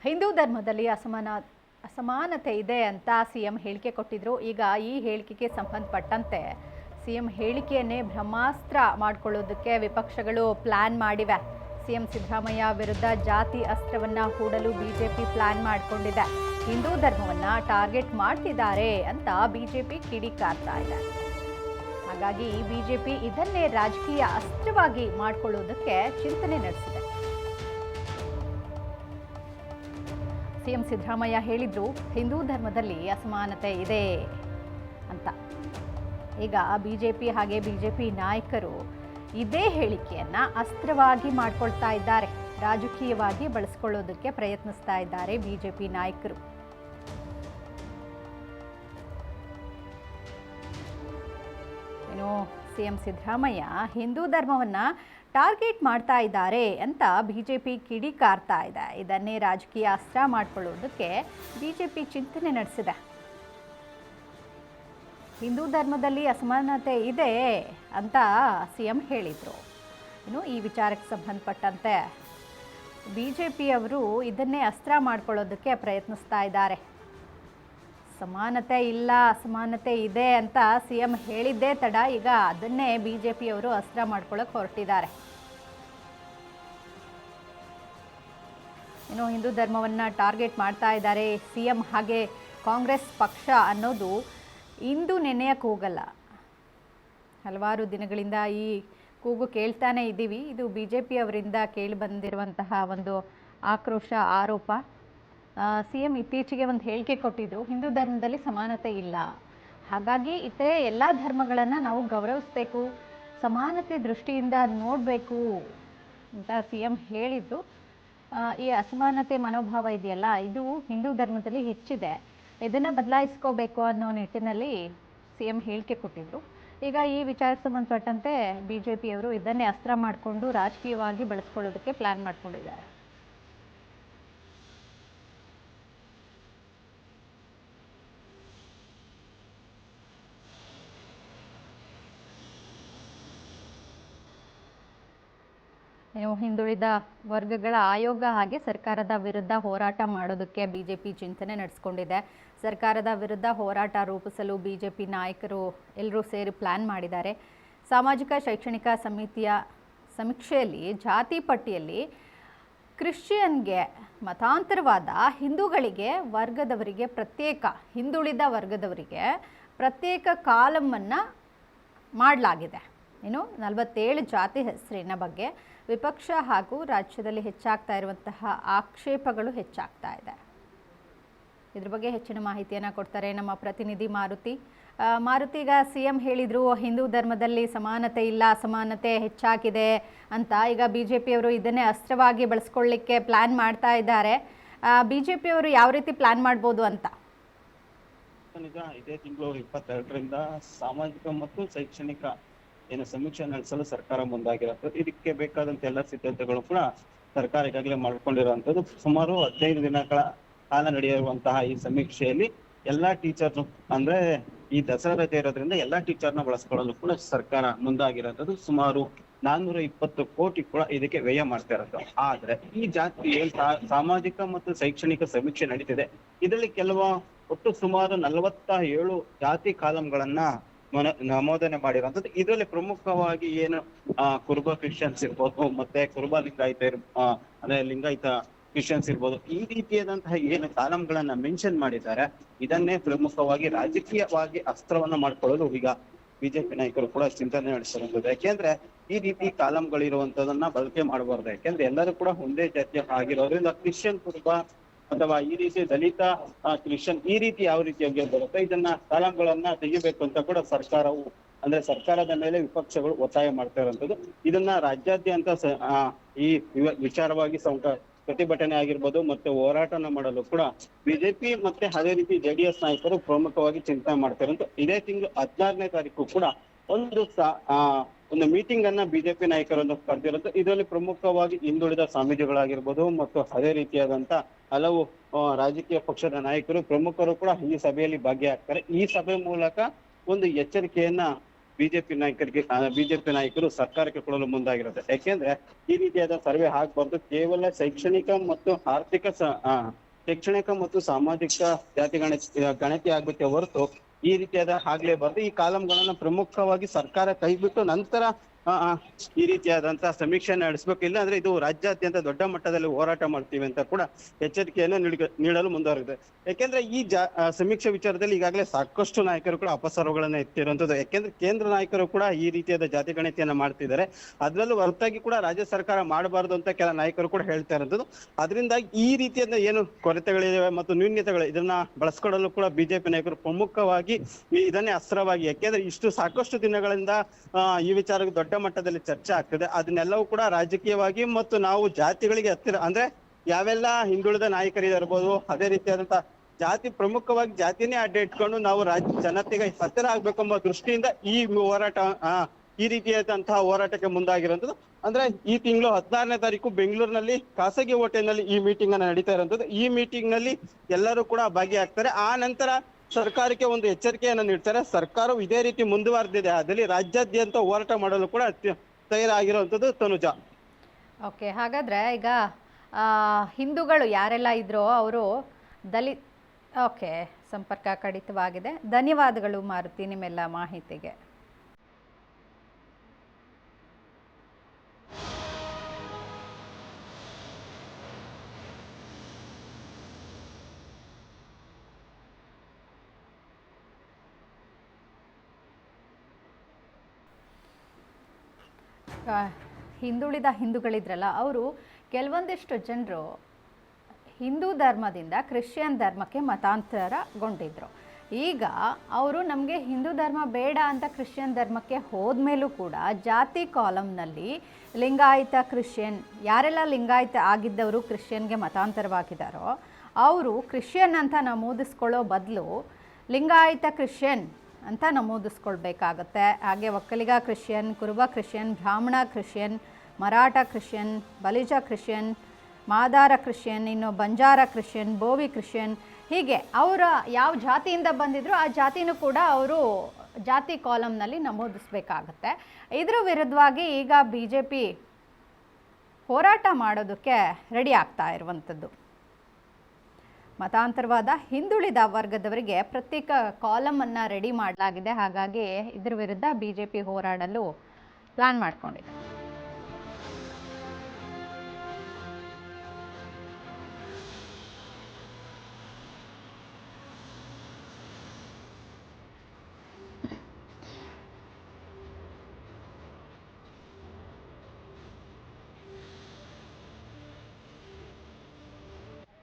ಹಿಂದೂ ಧರ್ಮದಲ್ಲಿ ಅಸಮಾನತೆ ಇದೆ ಅಂತ ಸಿಎಂ ಹೇಳಿಕೆ ಕೊಟ್ಟಿದ್ರು. ಈಗ ಈ ಹೇಳಿಕೆಗೆ ಸಂಬಂಧಪಟ್ಟಂತೆ ಸಿಎಂ ಹೇಳಿಕೆಯನ್ನೇ ಬ್ರಹ್ಮಾಸ್ತ್ರ ಮಾಡಿಕೊಳ್ಳೋದಕ್ಕೆ ವಿಪಕ್ಷಗಳು ಪ್ಲಾನ್ ಮಾಡಿವೆ. ಸಿಎಂ ಸಿದ್ದರಾಮಯ್ಯ ವಿರುದ್ಧ ಜಾತಿ ಅಸ್ತ್ರವನ್ನ ಹೂಡಲು ಬಿಜೆಪಿ ಪ್ಲಾನ್ ಮಾಡಿಕೊಂಡಿದೆ. ಹಿಂದೂ ಧರ್ಮವನ್ನ ಟಾರ್ಗೆಟ್ ಮಾಡ್ತಿದ್ದಾರೆ ಅಂತ ಬಿಜೆಪಿ ಕಿಡಿಕಾರ್ತಾ ಇದೆ. ಹಾಗಾಗಿ ಬಿಜೆಪಿ ಇದನ್ನೇ ರಾಜಕೀಯ ಅಸ್ತ್ರವಾಗಿ ಮಾಡಿಕೊಳ್ಳೋದಕ್ಕೆ ಚಿಂತನೆ ನಡೆಸಿದೆ. ಸಿಎಂ ಸಿದ್ದರಾಮಯ್ಯ ಹೇಳಿದ್ರು, ಹಿಂದೂ ಧರ್ಮದಲ್ಲಿ ಅಸಮಾನತೆ ಇದೆ ಅಂತ. ಈಗ ಬಿಜೆಪಿ ಹಾಗೆ ಬಿಜೆಪಿ ನಾಯಕರು ಇದೇ ಹೇಳಿಕೆಯನ್ನ ಅಸ್ತ್ರವಾಗಿ ಮಾಡ್ಕೊಳ್ತಾ ಇದ್ದಾರೆ. ರಾಜಕೀಯವಾಗಿ ಬಳಸಿಕೊಳ್ಳೋದಕ್ಕೆ ಪ್ರಯತ್ನಿಸ್ತಾ ಇದ್ದಾರೆ ಬಿಜೆಪಿ ನಾಯಕರು. ಏನು, ಸಿಎಂ ಸಿದ್ದರಾಮಯ್ಯ ಹಿಂದೂ ಧರ್ಮವನ್ನ ಟಾರ್ಗೆಟ್ ಮಾಡ್ತಾ ಇದ್ದಾರೆ ಅಂತ ಬಿಜೆಪಿ ಕಿಡಿಕಾರ್ತಾ ಇದೆ. ಇದನ್ನೇ ರಾಜಕೀಯ ಅಸ್ತ್ರ ಮಾಡಿಕೊಳ್ಳೋದಕ್ಕೆ ಬಿಜೆಪಿ ಚಿಂತನೆ ನಡೆಸಿದೆ. ಹಿಂದೂ ಧರ್ಮದಲ್ಲಿ ಅಸಮಾನತೆ ಇದೆ ಅಂತ ಸಿಎಂ ಹೇಳಿದರು. ಇನ್ನು ಈ ವಿಚಾರಕ್ಕೆ ಸಂಬಂಧಪಟ್ಟಂತೆ ಬಿಜೆಪಿಯವರು ಇದನ್ನೇ ಅಸ್ತ್ರ ಮಾಡ್ಕೊಳ್ಳೋದಕ್ಕೆ ಪ್ರಯತ್ನಿಸ್ತಾ ಇದ್ದಾರೆ. ಸಮಾನತೆ ಇಲ್ಲ, ಅಸಮಾನತೆ ಇದೆ ಅಂತ ಸಿಎಂ ಹೇಳಿದ್ದೇ ತಡ, ಈಗ ಅದನ್ನೇ ಬಿಜೆಪಿಯವರು ಅಸ್ತ್ರ ಮಾಡ್ಕೊಳ್ಳೋಕೆ ಹೊರಟಿದ್ದಾರೆ. ಇನ್ನು ಹಿಂದೂ ಧರ್ಮವನ್ನು ಟಾರ್ಗೆಟ್ ಮಾಡ್ತಾ ಇದ್ದಾರೆ ಸಿಎಂ ಹಾಗೆ ಕಾಂಗ್ರೆಸ್ ಪಕ್ಷ ಅನ್ನೋದು ಇಂದು ನೆನೆಯಕ್ಕೆ ಹೋಗಲ್ಲ. ಹಲವಾರು ದಿನಗಳಿಂದ ಈ ಕೂಗು ಕೇಳ್ತಾನೆ ಇದ್ದೀವಿ. ಇದು ಬಿಜೆಪಿ ಅವರಿಂದ ಕೇಳಿ ಬಂದಿರುವಂತಹ ಒಂದು ಆಕ್ರೋಶ, ಆರೋಪ. ಸಿಎಂ ಇತ್ತೀಚೆಗೆ ಒಂದು ಹೇಳಿಕೆ ಕೊಟ್ಟಿದ್ರು, ಹಿಂದೂ ಧರ್ಮದಲ್ಲಿ ಸಮಾನತೆ ಇಲ್ಲ, ಹಾಗಾಗಿ ಇತರೆ ಎಲ್ಲ ಧರ್ಮಗಳನ್ನು ನಾವು ಗೌರವಿಸಬೇಕು, ಸಮಾನತೆ ದೃಷ್ಟಿಯಿಂದ ನೋಡಬೇಕು ಅಂತ ಸಿಎಂ ಹೇಳಿದ್ರು. ಈ ಅಸಮಾನತೆ ಮನೋಭಾವ ಇದೆಯಲ್ಲ, ಇದು ಹಿಂದೂ ಧರ್ಮದಲ್ಲಿ ಹೆಚ್ಚಿದೆ, ಇದನ್ನು ಬದಲಾಯಿಸ್ಕೋಬೇಕು ಅನ್ನೋ ನಿಟ್ಟಿನಲ್ಲಿ ಸಿಎಂ ಹೇಳಿಕೆ ಕೊಟ್ಟಿದ್ರು. ಈಗ ಈ ವಿಚಾರಕ್ಕೆ ಸಂಬಂಧಪಟ್ಟಂತೆ ಬಿಜೆಪಿಯವರು ಇದನ್ನೇ ಅಸ್ತ್ರ ಮಾಡಿಕೊಂಡು ರಾಜಕೀಯವಾಗಿ ಬಳಸ್ಕೊಳ್ಳೋದಕ್ಕೆ ಪ್ಲಾನ್ ಮಾಡ್ಕೊಂಡಿದ್ದಾರೆ. ಹಿಂದುಳಿದ ವರ್ಗಗಳ ಆಯೋಗ ಹಾಗೆ ಸರ್ಕಾರದ ವಿರುದ್ಧ ಹೋರಾಟ ಮಾಡೋದಕ್ಕೆ ಬಿಜೆಪಿ ಚಿಂತನೆ ನಡೆಸ್ಕೊಂಡಿದೆ. ಸರ್ಕಾರದ ವಿರುದ್ಧ ಹೋರಾಟ ರೂಪಿಸಲು ಬಿಜೆಪಿ ನಾಯಕರು ಎಲ್ಲರೂ ಸೇರಿ ಪ್ಲಾನ್ ಮಾಡಿದ್ದಾರೆ. ಸಾಮಾಜಿಕ ಶೈಕ್ಷಣಿಕ ಸಮಿತಿಯ ಸಮೀಕ್ಷೆಯಲ್ಲಿ ಜಾತಿ ಪಟ್ಟಿಯಲ್ಲಿ ಕ್ರಿಶ್ಚಿಯನ್ಗೆ ಮತಾಂತರವಾದ ಹಿಂದೂಗಳಿಗೆ ವರ್ಗದವರಿಗೆ ಪ್ರತ್ಯೇಕ, ಹಿಂದುಳಿದ ವರ್ಗದವರಿಗೆ ಪ್ರತ್ಯೇಕ ಕಾಲಮನ್ನು ಮಾಡಲಾಗಿದೆ. ಇನ್ನು 47 ಜಾತಿ ಹೆಸರಿನ ಬಗ್ಗೆ ವಿಪಕ್ಷ ಹಾಗೂ ರಾಜ್ಯದಲ್ಲಿ ಹೆಚ್ಚಾಗ್ತಾ ಇರುವಂತಹ ಆಕ್ಷೇಪಗಳು ಹೆಚ್ಚಾಗ್ತಾ ಇದೆ. ಇದ್ರ ಬಗ್ಗೆ ಹೆಚ್ಚಿನ ಮಾಹಿತಿಯನ್ನು ಕೊಡ್ತಾರೆ ನಮ್ಮ ಪ್ರತಿನಿಧಿ ಮಾರುತಿ. ಈಗ ಸಿಎಂ ಹೇಳಿದ್ರು ಹಿಂದೂ ಧರ್ಮದಲ್ಲಿ ಸಮಾನತೆ ಇಲ್ಲ, ಅಸಮಾನತೆ ಹೆಚ್ಚಾಗಿದೆ ಅಂತ. ಈಗ ಬಿಜೆಪಿಯವರು ಇದನ್ನೇ ಅಸ್ತ್ರವಾಗಿ ಬಳಸ್ಕೊಳ್ಳಿಕ್ಕೆ ಪ್ಲಾನ್ ಮಾಡ್ತಾ ಇದ್ದಾರೆ. ಬಿಜೆಪಿಯವರು ಯಾವ ರೀತಿ ಪ್ಲಾನ್ ಮಾಡ್ಬೋದು ಅಂತ? ಇದೇ ತಿಂಗಳು 22ರಿಂದ ಸಾಮಾಜಿಕ ಮತ್ತು ಶೈಕ್ಷಣಿಕ ಸಮೀಕ್ಷೆ ನಡೆಸಲು ಸರ್ಕಾರ ಮುಂದಾಗಿರುತ್ತೆ. ಇದಕ್ಕೆ ಬೇಕಾದಂತ ಎಲ್ಲ ಸಿದ್ಧತೆಗಳು ಕೂಡ ಸರ್ಕಾರ ಈಗಾಗಲೇ ಮಾಡ್ಕೊಂಡಿರುವಂತದ್ದು. ಸುಮಾರು 15 ದಿನಗಳ ಕಾಲ ನಡೆಯುವಂತಹ ಈ ಸಮೀಕ್ಷೆಯಲ್ಲಿ ಎಲ್ಲಾ ಟೀಚರ್, ಅಂದ್ರೆ ಈ ದಸರಾ ರಜೆ ಇರೋದ್ರಿಂದ ಎಲ್ಲಾ ಟೀಚರ್ನ ಬಳಸ್ಕೊಳ್ಳಲು ಕೂಡ ಸರ್ಕಾರ ಮುಂದಾಗಿರೋದು. ಸುಮಾರು 420 ಕೋಟಿ ಕೂಡ ಇದಕ್ಕೆ ವ್ಯಯ ಮಾಡ್ತಾ ಇರೋದು. ಆದ್ರೆ ಈ ಜಾತಿ ಸಾಮಾಜಿಕ ಮತ್ತು ಶೈಕ್ಷಣಿಕ ಸಮೀಕ್ಷೆ ನಡೀತಿದೆ. ಇದರಲ್ಲಿ ಒಟ್ಟು ಸುಮಾರು 47 ಜಾತಿ ಕಾಲಂಗಳನ್ನ ನಮೂದನೆ ಮಾಡಿರುವಂತದ್ದು. ಇದರಲ್ಲಿ ಪ್ರಮುಖವಾಗಿ ಏನು ಕುರುಬ ಕ್ರಿಶ್ಚಿಯನ್ಸ್ ಇರ್ಬೋದು, ಮತ್ತೆ ಕುರುಬ ಲಿಂಗಾಯತ ಅಂದ್ರೆ ಲಿಂಗಾಯತ ಕ್ರಿಶ್ಚಿಯನ್ಸ್ ಇರ್ಬೋದು, ಈ ರೀತಿಯಾದಂತಹ ಏನು ಕಾಲಂಗಳನ್ನ ಮೆನ್ಷನ್ ಮಾಡಿದ್ದಾರೆ, ಇದನ್ನೇ ಪ್ರಮುಖವಾಗಿ ರಾಜಕೀಯವಾಗಿ ಅಸ್ತ್ರವನ್ನ ಮಾಡ್ಕೊಳ್ಳಲು ಈಗ ಬಿಜೆಪಿ ನಾಯಕರು ಕೂಡ ಚಿಂತನೆ ನಡೆಸಿರುವಂತದ್ದು. ಯಾಕೆಂದ್ರೆ ಈ ರೀತಿ ಕಾಲಂಗಳಿರುವಂತದನ್ನ ಬಳಕೆ ಮಾಡಬಾರ್ದು. ಯಾಕೆಂದ್ರೆ ಎಲ್ಲರೂ ಕೂಡ ಒಂದೇ ಜಾತಿಯ ಆಗಿರೋದ್ರಿಂದ ಕ್ರಿಶ್ಚಿಯನ್ ಕುರುಬ ಅಥವಾ ಈ ರೀತಿ ದಲಿತ ಕ್ರಿಶ್ಚಿಯನ್ ಈ ರೀತಿ ಯಾವ ರೀತಿಯಾಗಿ ಬರುತ್ತೆ, ಇದನ್ನ ಕಾಲಂಗಳನ್ನ ತೆಗಿಬೇಕು ಅಂತ ಕೂಡ ಸರ್ಕಾರವು, ಅಂದ್ರೆ ಸರ್ಕಾರದ ಮೇಲೆ ವಿಪಕ್ಷಗಳು ಒತ್ತಾಯ ಮಾಡ್ತಾ ಇರುವಂತದ್ದು. ಇದನ್ನ ರಾಜ್ಯಾದ್ಯಂತ ಈ ವಿಚಾರವಾಗಿ ಪ್ರತಿಭಟನೆ ಆಗಿರ್ಬೋದು ಮತ್ತೆ ಹೋರಾಟನ ಮಾಡಲು ಕೂಡ ಬಿಜೆಪಿ ಮತ್ತೆ ಅದೇ ರೀತಿ ಜೆಡಿಎಸ್ ನಾಯಕರು ಪ್ರಮುಖವಾಗಿ ಚಿಂತನೆ ಮಾಡ್ತಾ ಇರುವಂತ. ಇದೇ ತಿಂಗಳು 16ನೇ ತಾರೀಕು ಕೂಡ ಒಂದು ಮೀಟಿಂಗ್ ಅನ್ನ ಬಿಜೆಪಿ ನಾಯಕರನ್ನು ಕರೆದಿರುತ್ತೆ. ಇದರಲ್ಲಿ ಪ್ರಮುಖವಾಗಿ ಹಿಂದುಳಿದ ಸ್ವಾಮೀಜಿಗಳಾಗಿರ್ಬೋದು ಮತ್ತು ಅದೇ ರೀತಿಯಾದಂತ ಹಲವು ರಾಜಕೀಯ ಪಕ್ಷದ ನಾಯಕರು ಪ್ರಮುಖರು ಕೂಡ ಈ ಸಭೆಯಲ್ಲಿ ಭಾಗಿಯಾಗ್ತಾರೆ. ಈ ಸಭೆ ಮೂಲಕ ಒಂದು ಎಚ್ಚರಿಕೆಯನ್ನ ಬಿಜೆಪಿ ನಾಯಕರು ಸರ್ಕಾರಕ್ಕೆ ಕೊಡಲು ಮುಂದಾಗಿರುತ್ತೆ. ಯಾಕೆಂದ್ರೆ ಈ ರೀತಿಯಾದ ಸರ್ವೆ ಆಗ್ಬಾರ್ದು. ಕೇವಲ ಶೈಕ್ಷಣಿಕ ಮತ್ತು ಶೈಕ್ಷಣಿಕ ಮತ್ತು ಸಾಮಾಜಿಕ ಗಣತಿ ಆಗ್ಬೇಕೆ ಹೊರತು ಈ ರೀತಿಯಾದ ಆಗ್ಲೇಬಾರ್ದು. ಈ ಕಾಲಂಗಳನ್ನ ಪ್ರಮುಖವಾಗಿ ಸರ್ಕಾರ ಕೈಬಿಟ್ಟು ನಂತರ ಈ ರೀತಿಯಾದಂತಹ ಸಮೀಕ್ಷೆಯನ್ನು ನಡೆಸಬೇಕು. ಇಲ್ಲ ಅಂದ್ರೆ ಇದು ರಾಜ್ಯಾದ್ಯಂತ ದೊಡ್ಡ ಮಟ್ಟದಲ್ಲಿ ಹೋರಾಟ ಮಾಡ್ತೀವಿ ಅಂತ ಕೂಡ ಎಚ್ಚರಿಕೆಯನ್ನು ನೀಡಲು ಮುಂದುವರೆದಿದೆ. ಯಾಕೆಂದ್ರೆ ಈ ಸಮೀಕ್ಷೆ ವಿಚಾರದಲ್ಲಿ ಈಗಾಗಲೇ ಸಾಕಷ್ಟು ನಾಯಕರು ಕೂಡ ಅಪಸರ್ವಗಳನ್ನ ಎತ್ತಿರುವಂತದ್ದು. ಯಾಕೆಂದ್ರೆ ಕೇಂದ್ರ ನಾಯಕರು ಕೂಡ ಈ ರೀತಿಯಾದ ಜಾತಿ ಗಣತಿಯನ್ನ ಮಾಡ್ತಿದ್ದಾರೆ. ಅದ್ರಲ್ಲೂ ಹೊರತಾಗಿ ಕೂಡ ರಾಜ್ಯ ಸರ್ಕಾರ ಮಾಡಬಾರ್ದು ಅಂತ ಕೆಲ ನಾಯಕರು ಕೂಡ ಹೇಳ್ತಾ ಇರೋದು. ಅದರಿಂದಾಗಿ ಈ ರೀತಿಯಾದ ಏನು ಕೊರತೆಗಳಿವೆ ಮತ್ತು ನ್ಯೂನ್ಯತೆಗಳು ಇದನ್ನ ಬಳಸ್ಕೊಳ್ಳಲು ಕೂಡ ಬಿಜೆಪಿ ನಾಯಕರು ಪ್ರಮುಖವಾಗಿ ಇದನ್ನೇ ಅಸ್ತ್ರವಾಗಿ, ಯಾಕೆಂದ್ರೆ ಇಷ್ಟು ಸಾಕಷ್ಟು ದಿನಗಳಿಂದ ಈ ವಿಚಾರಕ್ಕೆ ದೊಡ್ಡ ಮಟ್ಟದಲ್ಲಿ ಚರ್ಚೆ ಆಗ್ತದೆ. ಅದನ್ನೆಲ್ಲವೂ ಕೂಡ ರಾಜಕೀಯವಾಗಿ ಮತ್ತು ನಾವು ಜಾತಿಗಳಿಗೆ ಹತ್ತಿರ ಅಂದ್ರೆ ಯಾವೆಲ್ಲ ಹಿಂದುಳಿದ ನಾಯಕರಿರ್ಬೋದು, ಅದೇ ರೀತಿಯಾದಂತಹ ಪ್ರಮುಖವಾಗಿ ಜಾತಿನೇ ಅಡ್ಡ ಇಟ್ಕೊಂಡು ನಾವು ಜನತೆಗೆ ಹತ್ತಿರ ಆಗ್ಬೇಕೆಂಬ ದೃಷ್ಟಿಯಿಂದ ಈ ಹೋರಾಟ ಈ ರೀತಿಯಾದಂತಹ ಹೋರಾಟಕ್ಕೆ ಮುಂದಾಗಿರುವಂತದ್ದು. ಅಂದ್ರೆ ಈ ತಿಂಗಳು 16ನೇ ತಾರೀಕು ಬೆಂಗಳೂರಿನಲ್ಲಿ ಖಾಸಗಿ ಹೋಟೆಲ್ನಲ್ಲಿ ಈ ಮೀಟಿಂಗ್ ಅನ್ನ ನಡೀತಾ ಇರುವಂತದ್ದು. ಈ ಮೀಟಿಂಗ್ ನಲ್ಲಿ ಎಲ್ಲರೂ ಕೂಡ ಭಾಗಿಯಾಗ್ತಾರೆ. ಆ ನಂತರ ಸರ್ಕಾರಕ್ಕೆ ಒಂದು ಎಚ್ಚರಿಕೆಯನ್ನು ನೀಡ್ತಾರೆ. ಸರ್ಕಾರವು ಇದೇ ರೀತಿ ಮುಂದುವರೆದಿದೆ ಅದಲ್ಲಿ ರಾಜ್ಯಾದ್ಯಂತ ಹೋರಾಟ ಮಾಡಲು ಕೂಡ ತಯಾರಾಗಿರುವಂತದ್ದು. ತನುಜಾ, ಓಕೆ, ಹಾಗಾದ್ರೆ ಈಗ ಹಿಂದೂಗಳು ಯಾರೆಲ್ಲ ಇದ್ರೋ ಅವರು ಓಕೆ, ಸಂಪರ್ಕ ಕಡಿತವಾಗಿದೆ. ಧನ್ಯವಾದಗಳು ಮಾರುತಿ ನಿಮ್ಮೆಲ್ಲ ಮಾಹಿತಿಗೆ. ಹಿಂದೂಗಳಿದ್ರಲ್ಲ, ಅವರು ಕೆಲವೊಂದಿಷ್ಟು ಜನರು ಹಿಂದೂ ಧರ್ಮದಿಂದ ಕ್ರಿಶ್ಚಿಯನ್ ಧರ್ಮಕ್ಕೆ ಮತಾಂತರಗೊಂಡಿದ್ರು. ಈಗ ಅವರು ನಮಗೆ ಹಿಂದೂ ಧರ್ಮ ಬೇಡ ಅಂತ ಕ್ರಿಶ್ಚಿಯನ್ ಧರ್ಮಕ್ಕೆ ಹೋದ್ಮೇಲೂ ಕೂಡ ಜಾತಿ ಕಾಲಮ್ನಲ್ಲಿ ಲಿಂಗಾಯತ ಕ್ರಿಶ್ಚಿಯನ್ ಯಾರೆಲ್ಲ ಲಿಂಗಾಯತ ಆಗಿದ್ದವರು ಕ್ರಿಶ್ಚಿಯನ್ಗೆ ಮತಾಂತರವಾಗಿದ್ದಾರೋ ಅವರು ಕ್ರಿಶ್ಚಿಯನ್ ಅಂತ ನಮೂದಿಸ್ಕೊಳ್ಳೋ ಬದಲು ಲಿಂಗಾಯತ ಕ್ರಿಶ್ಚಿಯನ್ ಅಂತ ನಮೂದಿಸ್ಕೊಳ್ಬೇಕಾಗತ್ತೆ. ಹಾಗೆ ಒಕ್ಕಲಿಗ ಕ್ರಿಶ್ಚಿಯನ್, ಕುರುಬ ಕ್ರಿಶ್ಚಿಯನ್, ಬ್ರಾಹ್ಮಣ Christian, Maratha Christian, Balija Christian, Madara Christian, ಇನ್ನು ಬಂಜಾರ ಕ್ರಿಶ್ಚಿಯನ್, ಬೋವಿ ಕ್ರಿಶ್ಚಿಯನ್, ಹೀಗೆ ಅವರ ಯಾವ ಜಾತಿಯಿಂದ ಬಂದಿದ್ರು ಆ ಜಾತಿನೂ ಕೂಡ ಅವರು ಜಾತಿ ಕಾಲಮ್ನಲ್ಲಿ ನಮೂದಿಸಬೇಕಾಗತ್ತೆ. ಇದರ ವಿರುದ್ಧವಾಗಿ ಈಗ BJP ಹೋರಾಟ ಮಾಡೋದಕ್ಕೆ ರೆಡಿ ಆಗ್ತಾ ಇರುವಂಥದ್ದು. ಮತಾಂತರವಾದ ಹಿಂದುಳಿದ ವರ್ಗದವರಿಗೆ ಪ್ರತ್ಯೇಕ ಕಾಲಮನ್ನು ರೆಡಿ ಮಾಡಲಾಗಿದೆ. ಹಾಗಾಗಿ ಇದರ ವಿರುದ್ಧ BJP ಹೋರಾಡಲು ಪ್ಲಾನ್ ಮಾಡಿಕೊಂಡಿದೆ.